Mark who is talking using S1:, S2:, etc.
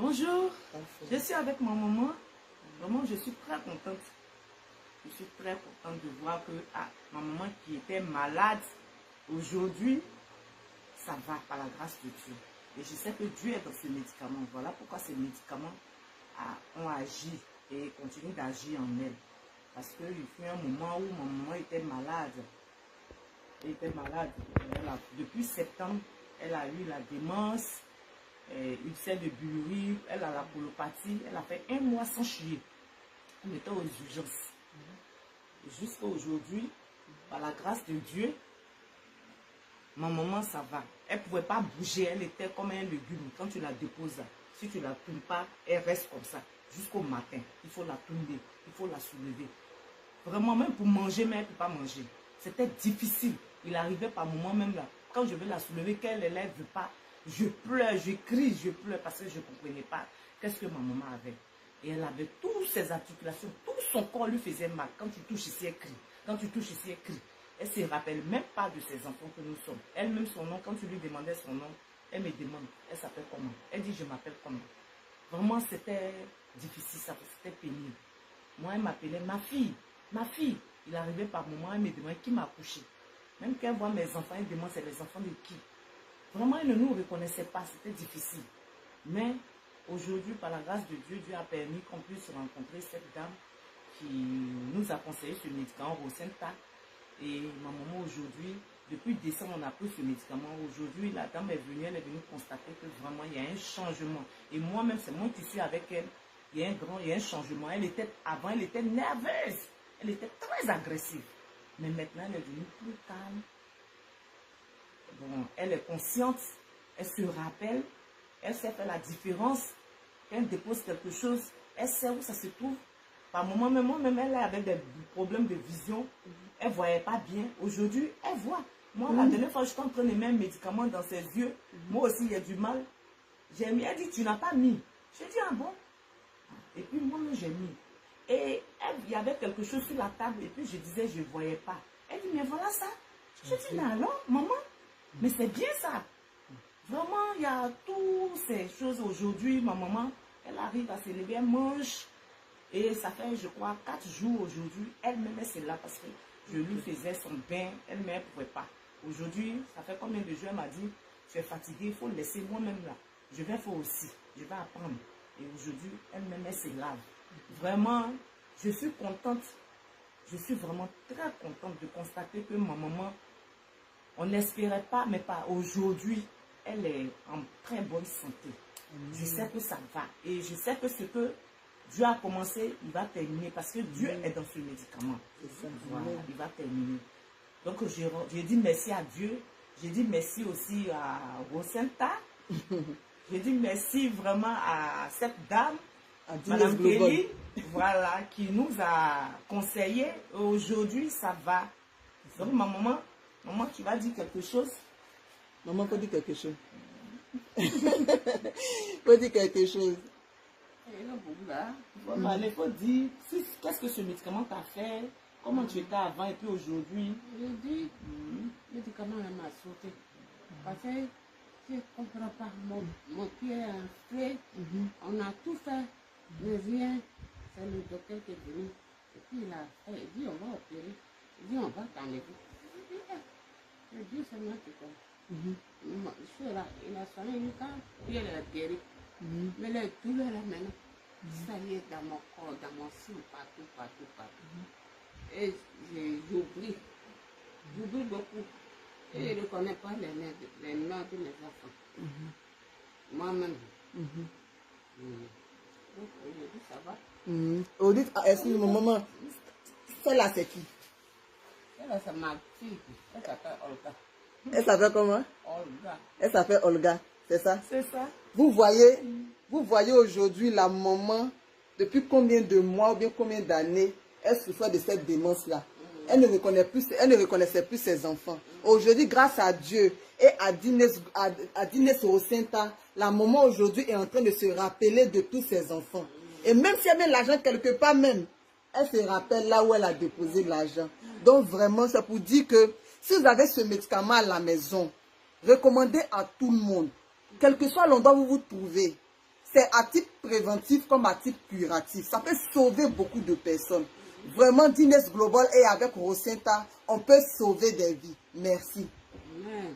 S1: Bonjour, je suis avec ma maman. Vraiment, je suis très contente. Je suis très contente de voir que ma maman qui était malade, aujourd'hui, ça va par la grâce de Dieu. Et je sais que Dieu est dans ces médicaments. Voilà pourquoi ces médicaments ont agi et continuent d'agir en elle. Parce qu'il fut un moment où ma maman était malade. Elle était malade. Depuis septembre, elle a eu la démence, ulcère de Burry, elle a la colopathie. Elle a fait 1 mois sans chier. Elle était aux urgences. Jusqu'à aujourd'hui, par la grâce de Dieu, ma maman, ça va. Elle ne pouvait pas bouger, elle était comme un légume. Quand tu la déposes, si tu ne la tournes pas, elle reste comme ça. Jusqu'au matin, il faut la tourner, il faut la soulever. Vraiment, même pour manger, mais elle ne peut pas manger. C'était difficile. Il arrivait par moment même là, quand je vais la soulever, qu'elle ne lève pas, je pleure, je crie, je pleure parce que je ne comprenais pas qu'est-ce que ma maman avait. Et elle avait toutes ses articulations, tout son corps lui faisait mal. Quand tu touches ici, elle crie. Quand tu touches ici, elle crie. Elle ne se rappelle même pas de ses enfants que nous sommes. Elle-même, son nom, quand tu lui demandais son nom, elle me demande, elle s'appelle comment? Elle dit, je m'appelle comment? Vraiment, c'était difficile, c'était pénible. Moi, elle m'appelait ma fille, ma fille. Il arrivait par moment, elle me demandait qui m'a accouché. Même quand elle voit mes enfants, elle demande, c'est les enfants de qui? Vraiment, elle ne nous reconnaissait pas, c'était difficile. Mais aujourd'hui, par la grâce de Dieu, Dieu a permis qu'on puisse rencontrer cette dame qui nous a conseillé ce médicament Rosenta. Et ma maman aujourd'hui, depuis décembre, on a pris ce médicament. Aujourd'hui, la dame est venue constater que vraiment, il y a un changement. Et moi-même, c'est moi qui suis avec elle. Il y a un changement. Avant, elle était nerveuse. Elle était très agressive. Mais maintenant, elle est devenue plus calme. Bon, elle est consciente. Elle se rappelle. Elle sait faire la différence. Quand elle dépose quelque chose, elle sait où ça se trouve. Par moment, moi-même, elle avait des problèmes de vision. Elle ne voyait pas bien. Aujourd'hui, elle voit. Moi, la dernière fois, je suis en train de mettre un médicament dans ses yeux. Moi aussi, il y a du mal. J'ai mis. Elle dit, tu n'as pas mis. Je dis, ah bon? Et puis, moi-même, j'ai mis. Et il y avait quelque chose sur la table. Et puis, je disais, je ne voyais pas. Elle dit, mais voilà ça. Je dis, mais alors, maman, mais c'est bien ça. Vraiment, il y a toutes ces choses aujourd'hui. Ma maman, elle arrive à se lever, elle mange. Et ça fait, je crois, 4 jours aujourd'hui. Elle-même, elle c'est là parce que je lui faisais son bain. Elle-même, elle ne pouvait pas. Aujourd'hui, ça fait combien de jours, elle m'a dit, tu es fatiguée, il faut laisser moi-même là. Je vais faire aussi. Je vais apprendre. Et aujourd'hui, elle-même, elle se lave. Vraiment, je suis contente. Je suis vraiment très contente de constater que ma maman, on n'espérait pas, mais pas aujourd'hui, elle est en très bonne santé. Je sais que ça va. Et je sais que ce que Dieu a commencé, il va terminer parce que Dieu est dans ce médicament. Voilà, il va terminer. Donc, j'ai dit merci à Dieu. J'ai dit merci aussi à Rosenta. J'ai dit merci vraiment à cette dame, Madame Kelly, voilà, qui nous a conseillé. Aujourd'hui, ça va. Donc, ma maman, tu vas dire quelque chose?
S2: Maman, faut dire quelque chose. Faut dire quelque chose.
S1: Il faut dire, qu'est-ce que ce médicament t'a fait? Comment tu étais avant et puis aujourd'hui?
S3: Je dis, le médicament m'a sauté. Parce que je ne comprends pas, mon pied est enflé. On a tout fait, mais rien. C'est le docteur qui est venu. Et puis il dit, on va opérer. Il dit, on va t'enlever. Je dis, c'est moi qui comprends. Je suis là, il a soigné une quand puis elle a guéri. Mais les douleurs là maintenant, ça y est dans mon corps, dans mon sein, partout. Et j'oublie beaucoup. Et je ne reconnais pas les noms de mes enfants. Moi-même. Donc aujourd'hui ça va.
S2: Audit, excuse-moi, maman, celle-là c'est qui?
S3: Celle-là c'est ma fille, elle s'appelle Olga.
S2: Elle s'appelle comment?
S3: Olga.
S2: Elle s'appelle Olga, c'est ça?
S1: C'est ça.
S2: Vous voyez aujourd'hui la maman, depuis combien de mois ou bien combien d'années, elle souffrait de cette démence-là. Elle ne reconnaissait plus ses enfants. Aujourd'hui, grâce à Dieu et à Dines Rosenta, la maman aujourd'hui est en train de se rappeler de tous ses enfants. Et même si elle met l'argent quelque part même, elle se rappelle là où elle a déposé l'argent. Donc vraiment, c'est pour dire que si vous avez ce médicament à la maison, recommandez à tout le monde, quel que soit l'endroit où vous vous trouvez. c'est à titre préventif comme à titre curatif. Ça peut sauver beaucoup de personnes. Vraiment, Dines Global et avec Rosinta, on peut sauver des vies. Merci.
S3: Amen.